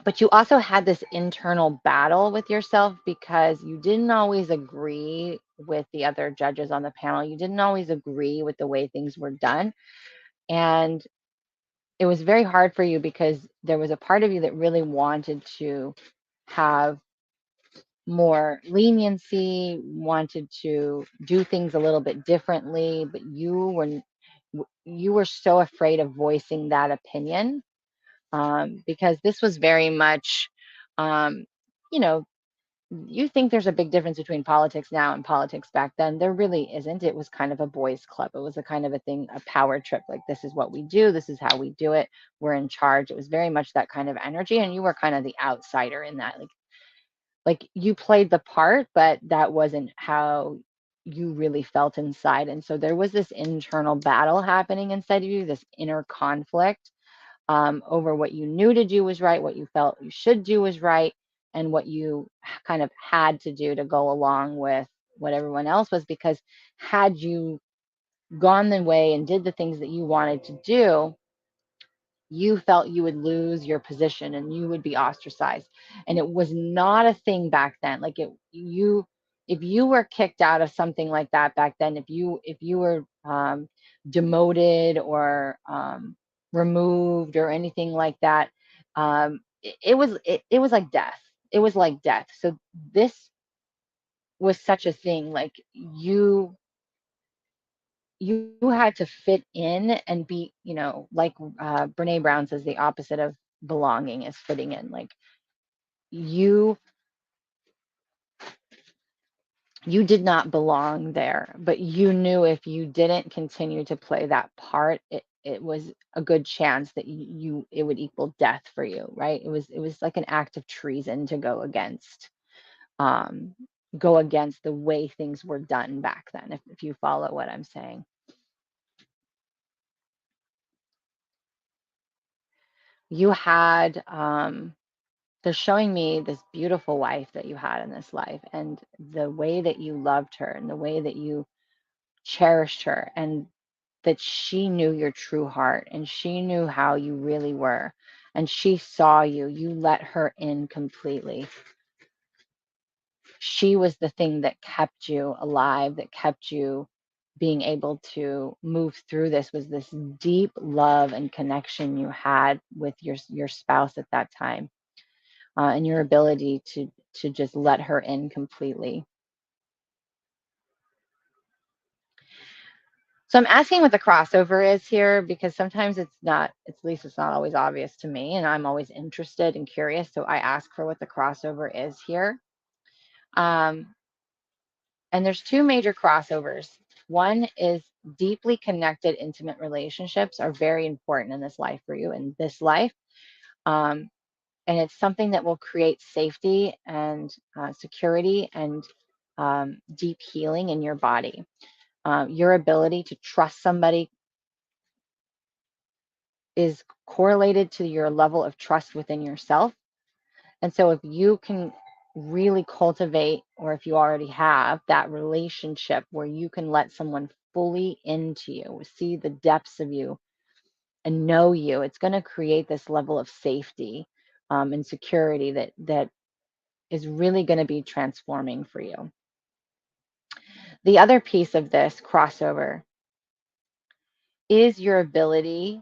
But you also had this internal battle with yourself because you didn't always agree with the other judges on the panel. You didn't always agree with the way things were done. And it was very hard for you because there was a part of you that really wanted to have more leniency, wanted to do things a little bit differently, but you were so afraid of voicing that opinion, because this was very much, um, you know, you think there's a big difference between politics now and politics back then. There really isn't. It was kind of a boys' club. It was a kind of a thing, a power trip. Like, this is what we do. This is how we do it. We're in charge. It was very much that kind of energy. And you were kind of the outsider in that. Like you played the part, but that wasn't how you really felt inside. And so there was this internal battle happening inside of you, this inner conflict, over what you knew to do was right, what you felt you should do was right, and what you kind of had to do to go along with what everyone else was. Because had you gone the way and did the things that you wanted to do, you felt you would lose your position and you would be ostracized. And it was not a thing back then. Like, if you were kicked out of something like that back then, if you were demoted or removed or anything like that, it was like death. It was like death. So this was such a thing. Like, you had to fit in and be, like, Brene Brown says, the opposite of belonging is fitting in. Like, you you did not belong there, but you knew if you didn't continue to play that part, it was a good chance that it would equal death for you, right? It was like an act of treason to um go against the way things were done back then, if you follow what I'm saying. You had they're showing me this beautiful wife that you had in this life, and the way that you loved her and the way that you cherished her, and that she knew your true heart and she knew how you really were, and she saw you. You let her in completely. She was the thing that kept you alive, that kept you being able to move through this, was this deep love and connection you had with your spouse at that time, and your ability to just let her in completely. So I'm asking what the crossover is here, because sometimes it's not, at least it's not always obvious to me, and I'm always interested and curious. So I ask for what the crossover is here. Um, and there's two major crossovers. One is deeply connected, intimate relationships are very important in this life for you, in this life. Um, and it's something that will create safety and security and deep healing in your body. Your ability to trust somebody is correlated to your level of trust within yourself. And so if you can really cultivate, or if you already have that relationship where you can let someone fully into you, see the depths of you and know you, it's going to create this level of safety, and security that is really going to be transforming for you. The other piece of this crossover is your ability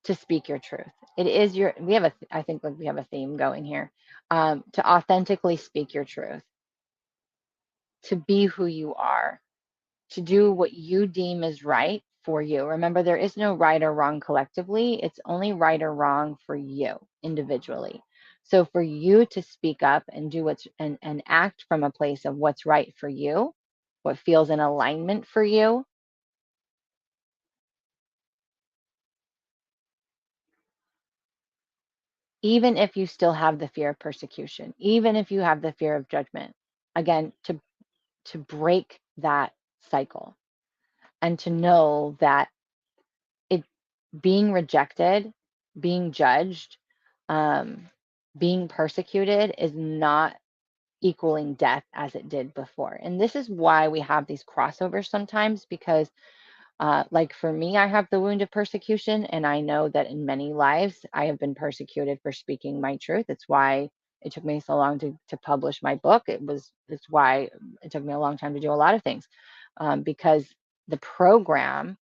to speak your truth. It is your, we have I think, like, we have a theme going here, to authentically speak your truth, to be who you are, to do what you deem is right for you. Remember, there is no right or wrong collectively. It's only right or wrong for you individually. So for you to speak up and do and act from a place of what's right for you, what feels in alignment for you, even if you still have the fear of persecution, even if you have the fear of judgment, again, to break that cycle, and to know that it being rejected, being judged, um, being persecuted is not equaling death as it did before. And this is why we have these crossovers sometimes, because Like for me, I have the wound of persecution, and I know that in many lives I have been persecuted for speaking my truth. It's why it took me so long to publish my book. It's why it took me a long time to do a lot of things, because the program,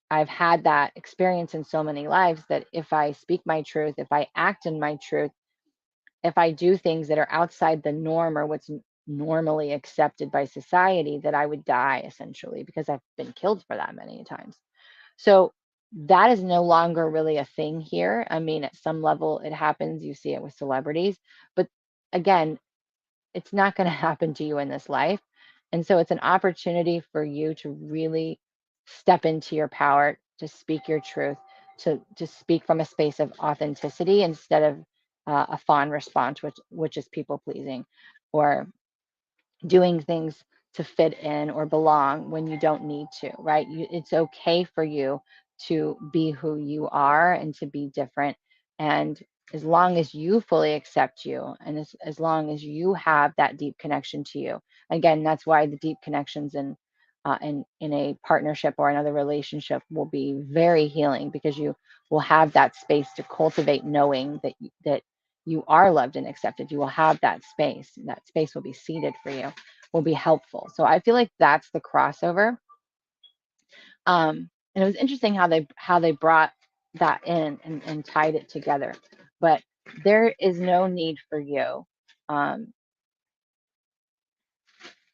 I've had that experience in so many lives that if I speak my truth, if I act in my truth, if I do things that are outside the norm or what's normally accepted by society, that I would die essentially because I've been killed for that many times. So that is no longer really a thing here. I mean, at some level it happens, you see it with celebrities, but again, it's not going to happen to you in this life. And so it's an opportunity for you to really step into your power, to speak your truth, to speak from a space of authenticity instead of a fawn response, which is people pleasing, or doing things to fit in or belong when you don't need to, right? It's okay for you to be who you are and to be different. And as long as you fully accept you, and as long as you have that deep connection to you, again, that's why the deep connections in a partnership or another relationship will be very healing, because you will have that space to cultivate knowing that you are loved and accepted. You will have that space, and that space will be seated for you, will be helpful. So I feel like that's the crossover. And it was interesting how they brought that in and tied it together. But there is no need for you um,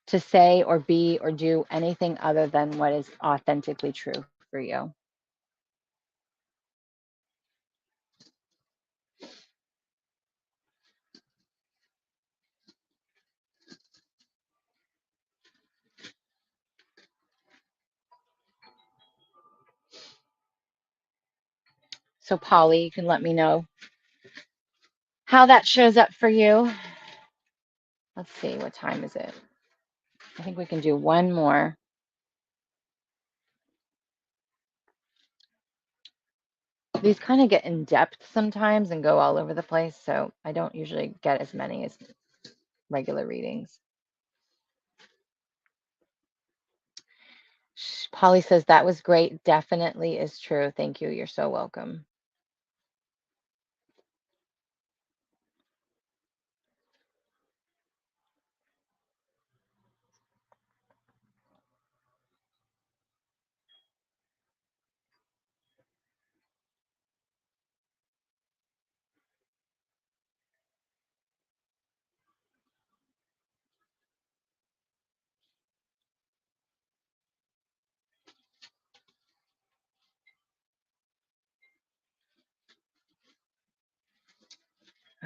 to say or be or do anything other than what is authentically true for you. So Polly, you can let me know how that shows up for you. Let's see, what time is it? I think we can do one more. These kind of get in depth sometimes and go all over the place, so I don't usually get as many as regular readings. Polly says that was great. Definitely is true. Thank you. You're so welcome.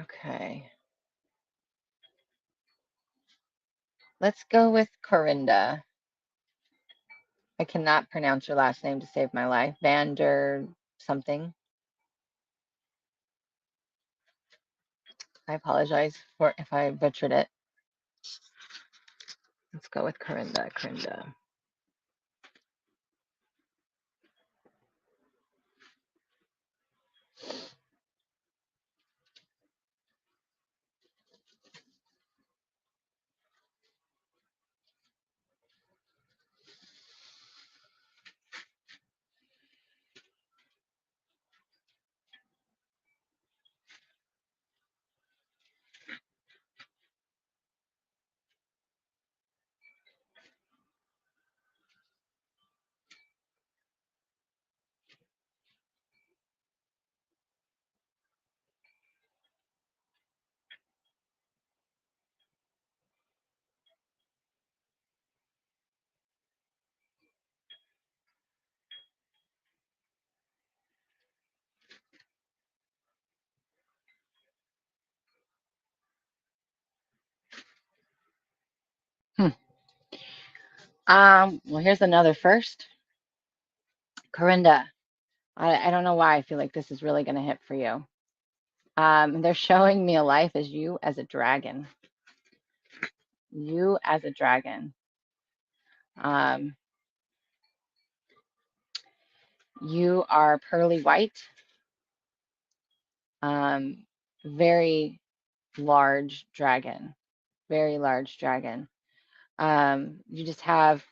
Okay. Let's go with Corinda. I cannot pronounce your last name to save my life. Vander something. I apologize for if I butchered it. Let's go with Corinda. Corinda. Hmm. Well, here's another first. Corinda. I don't know why I feel like this is really going to hit for you. They're showing me a life as you as a dragon. You as a dragon. Um, you are pearly white, um, very large dragon, very large dragon. You just have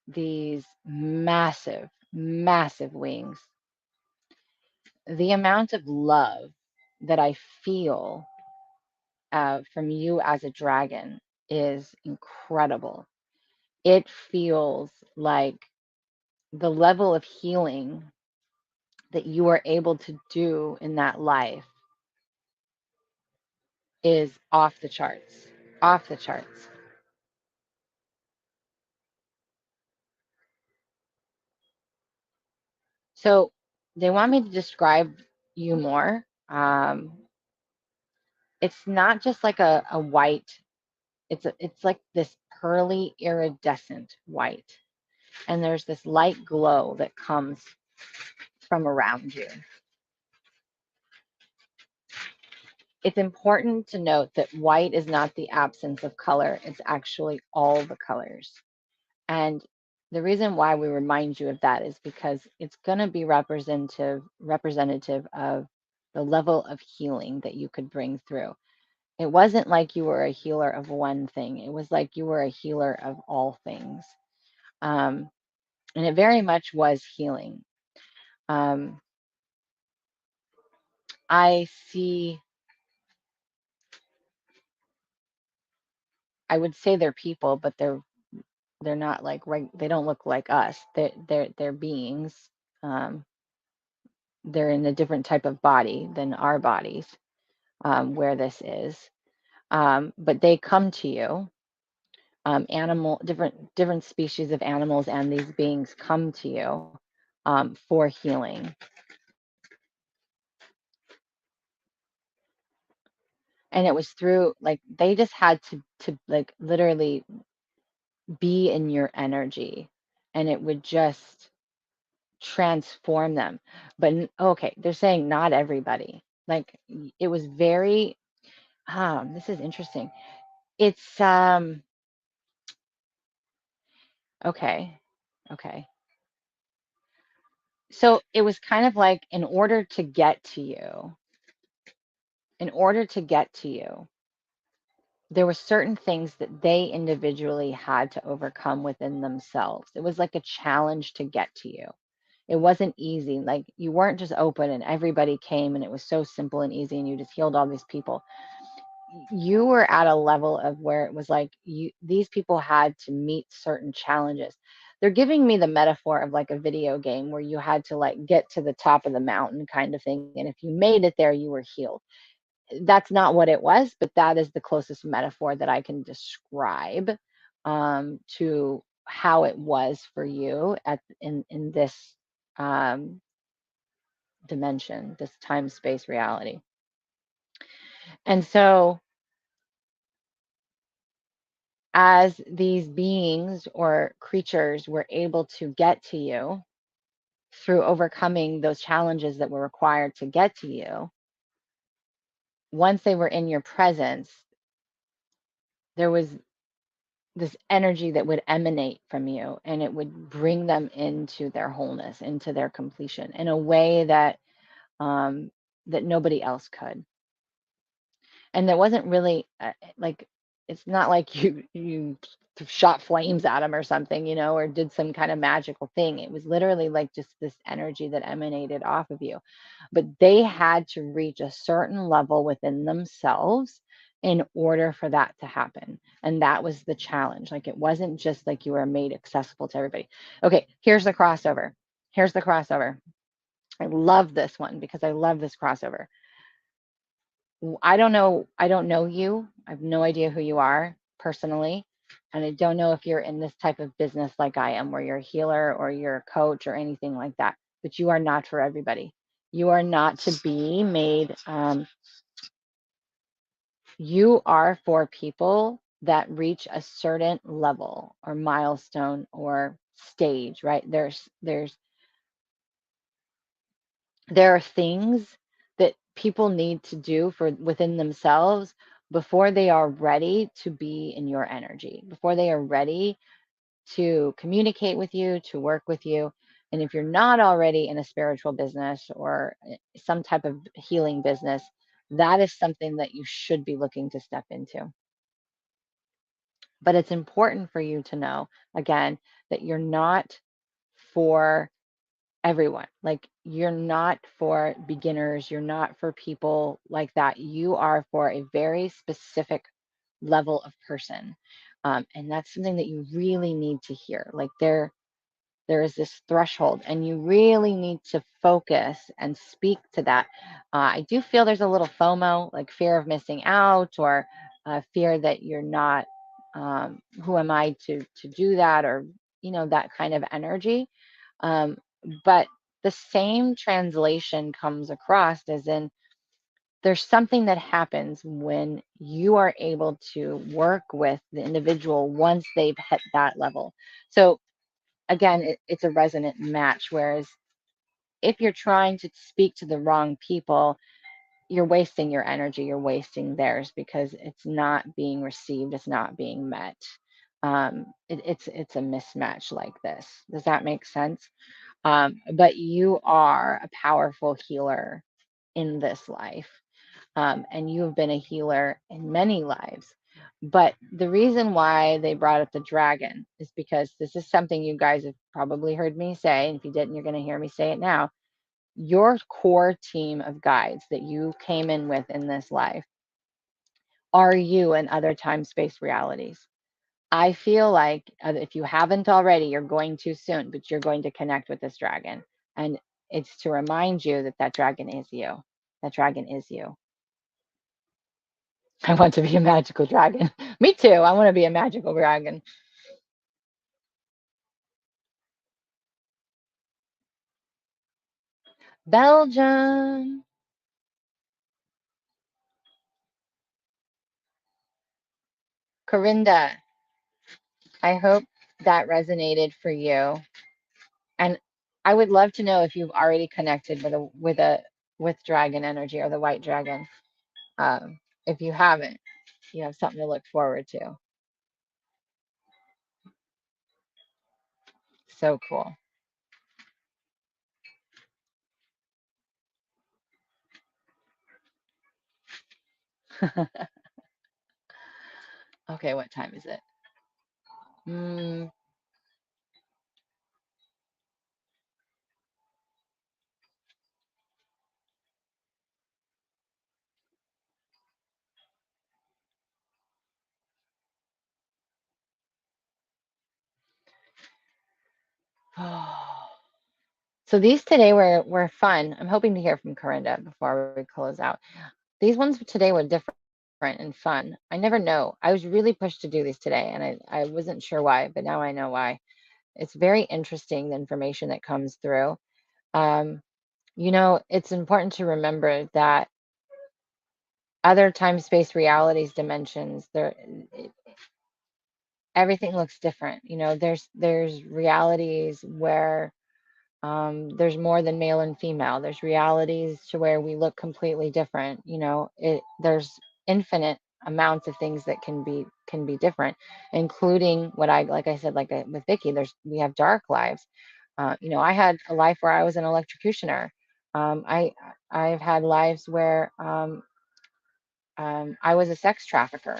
these massive, massive wings. The amount of love that I feel from you as a dragon is incredible. It feels like the level of healing that you are able to do in that life is off the charts, off the charts. So they want me to describe you more. It's not just like a white, it's like this pearly iridescent white. And there's this light glow that comes from around you. It's important to note that white is not the absence of color, it's actually all the colors. And the reason why we remind you of that is because it's going to be representative of the level of healing that you could bring through. It wasn't like you were a healer of one thing. It was like you were a healer of all things. Um, and it very much was healing. Um, I see, I would say they're people, but they're not like right, they don't look like us. They're beings. Um, they're in a different type of body than our bodies, where this is. But they come to you. Animal, different species of animals and these beings come to you for healing. And it was through like they just had to like literally be in your energy, and it would just transform them. But okay, they're saying not everybody. Like it was very this is interesting. It's okay. Okay. So it was kind of like in order to get to you, there were certain things that they individually had to overcome within themselves. It was like a challenge to get to you. It wasn't easy. Like you weren't just open and everybody came and it was so simple and easy and you just healed all these people. You were at a level of where it was like these people had to meet certain challenges. They're giving me the metaphor of like a video game where you had to like get to the top of the mountain kind of thing. And if you made it there, you were healed. That's not what it was, but that is the closest metaphor that I can describe to how it was for you in this um, dimension, this time space reality. And so, as these beings or creatures were able to get to you through overcoming those challenges that were required to get to you, once they were in your presence, there was this energy that would emanate from you and it would bring them into their wholeness, into their completion in a way that that nobody else could. And there wasn't really like it's not like you shot flames at them or something, or did some kind of magical thing. It was literally like just this energy that emanated off of you. But they had to reach a certain level within themselves in order for that to happen. And that was the challenge. Like it wasn't just like you were made accessible to everybody. Okay, here's the crossover. Here's the crossover. I love this one because I love this crossover. I don't know you. I have no idea who you are personally. And I don't know if you're in this type of business like I am, where you're a healer or you're a coach or anything like that. But you are not for everybody. You are not to be made, you are for people that reach a certain level or milestone or stage, right? There are things that people need to do for within themselves before they are ready to be in your energy, before they are ready to communicate with you, to work with you. And if you're not already in a spiritual business or some type of healing business, that is something that you should be looking to step into. But it's important for you to know, again, that you're not for everyone. Like, you're not for beginners, you're not for people like that. You are for a very specific level of person. And that's something that you really need to hear. Like, there is this threshold, and you really need to focus and speak to that. I do feel there's a little FOMO, like fear of missing out, or fear that you're not, who am I to do that, or that kind of energy. Um, but the same translation comes across as in, there's something that happens when you are able to work with the individual once they've hit that level. So again, it's a resonant match. Whereas if you're trying to speak to the wrong people, you're wasting your energy, you're wasting theirs, because it's not being received, it's not being met. It's a mismatch like this. Does that make sense? But you are a powerful healer in this life. And you have been a healer in many lives. But the reason why they brought up the dragon is because this is something you guys have probably heard me say. And if you didn't, you're going to hear me say it now. Your core team of guides that you came in with in this life are you in other time space realities. I feel like if you haven't already, you're going to soon, but you're going to connect with this dragon. And it's to remind you that that dragon is you. That dragon is you. I want to be a magical dragon. Me too. I want to be a magical dragon. Belgium. Corinda, I hope that resonated for you. And I would love to know if you've already connected with dragon energy, or the white dragon. If you haven't, you have something to look forward to. So cool. Okay, what time is it? Mm. So these today were fun. I'm hoping to hear from Corinda before we close out. These ones today were different and fun. I never know. I was really pushed to do these today, and I wasn't sure why, but now I know why. It's very interesting, the information that comes through. Um, it's important to remember that other time, space, realities, dimensions, everything looks different. There's realities where there's more than male and female. There's realities to where we look completely different. There's infinite amounts of things that can be different, including what like I said, with Vicky, we have dark lives. I had a life where I was an electrocutioner. I've had lives where I was a sex trafficker.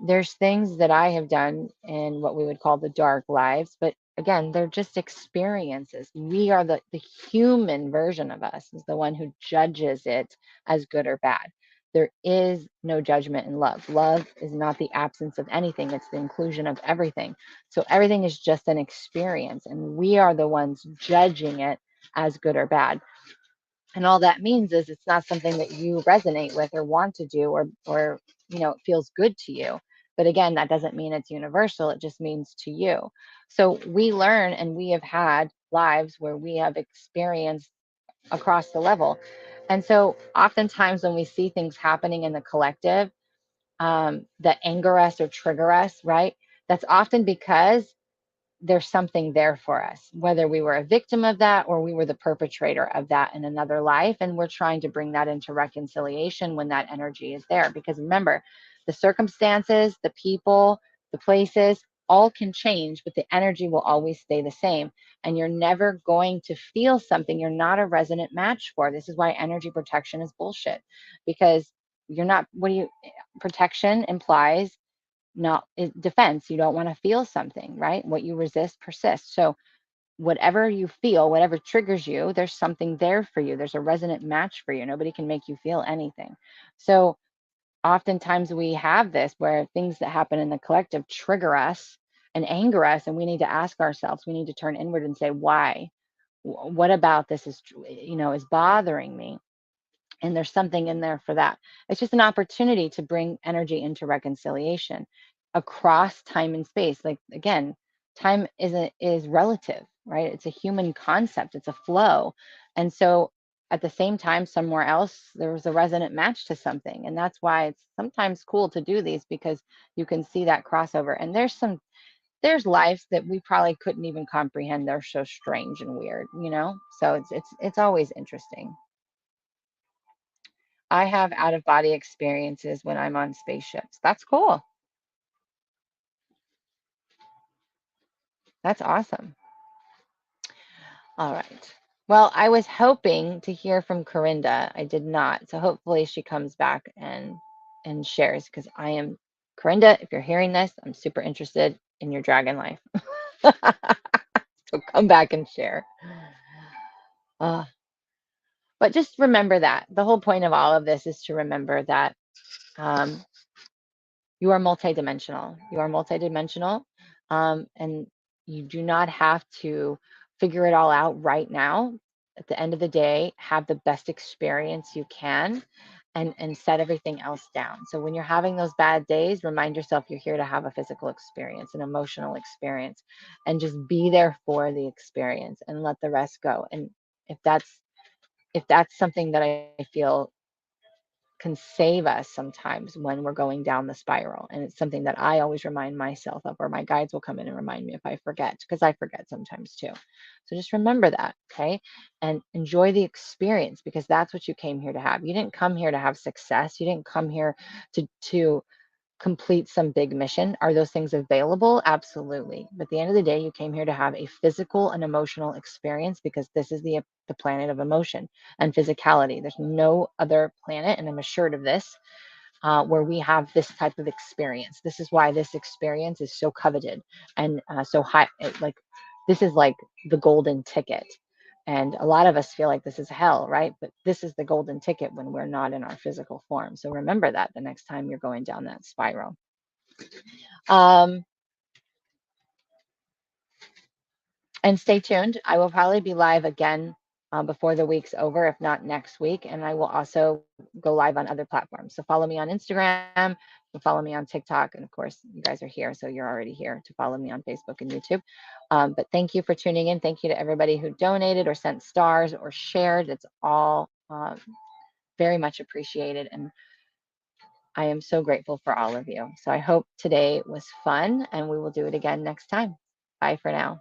There's things that I have done in what we would call the dark lives, but again, they're just experiences. We are the human version of us is the one who judges it as good or bad. There is no judgment in love. Love is not the absence of anything, it's the inclusion of everything. So everything is just an experience, and we are the ones judging it as good or bad. And all that means is it's not something that you resonate with or want to do, or it feels good to you. But again, that doesn't mean it's universal. It just means to you. So we learn, and we have had lives where we have experienced across the level. And so oftentimes when we see things happening in the collective, that anger us or trigger us, right? That's often because there's something there for us, whether we were a victim of that or we were the perpetrator of that in another life. And we're trying to bring that into reconciliation when that energy is there. Because remember, the circumstances, the people, the places, all can change, but the energy will always stay the same. And you're never going to feel something you're not a resonant match for. This is why energy protection is bullshit, because you're not, protection implies not defense. You don't want to feel something, right? What you resist persists. So whatever you feel, whatever triggers you, there's something there for you. There's a resonant match for you. Nobody can make you feel anything. So oftentimes we have this where things that happen in the collective trigger us and anger us, and we need to ask ourselves, we need to turn inward and say, why? What about this is, is bothering me? And there's something in there for that. It's just an opportunity to bring energy into reconciliation across time and space. Like, again, time is relative, right? It's a human concept, it's a flow. And so at the same time, somewhere else there was a resonant match to something, and that's why it's sometimes cool to do these, because you can see that crossover. And there's lives that we probably couldn't even comprehend. They're so strange and weird. So it's always interesting. I have out of body experiences when I'm on spaceships. That's cool. That's awesome. All right. Well, I was hoping to hear from Corinda. I did not. So hopefully she comes back and shares, because I am Corinda, if you're hearing this, I'm super interested in your dragon life. So come back and share. Uh, but just remember that the whole point of all of this is to remember that um, you are multidimensional. You are multidimensional, and you do not have to figure it all out right now. At the end of the day, have the best experience you can, and set everything else down. So when you're having those bad days, remind yourself you're here to have a physical experience, an emotional experience, and just be there for the experience and let the rest go. And if that's if that's something that I feel can save us sometimes when we're going down the spiral. And it's something that I always remind myself of, or my guides will come in and remind me if I forget, because I forget sometimes too. So just remember that, okay? And enjoy the experience, because that's what you came here to have. You didn't come here to have success. You didn't come here to complete some big mission. Are those things available? Absolutely. But at the end of the day, you came here to have a physical and emotional experience, because this is the planet of emotion and physicality. There's no other planet, and I'm assured of this, where we have this type of experience. This is why this experience is so coveted and so high. Like, this is like the golden ticket. And a lot of us feel like this is hell, right? But this is the golden ticket when we're not in our physical form. So remember that the next time you're going down that spiral. Um, And stay tuned. I will probably be live again before the week's over, if not next week. And I will also go live on other platforms. So follow me on Instagram, follow me on TikTok. And of course, you guys are here, so you're already here to follow me on Facebook and YouTube. But thank you for tuning in. Thank you to everybody who donated or sent stars or shared. It's all very much appreciated. And I am so grateful for all of you. So I hope today was fun, and we will do it again next time. Bye for now.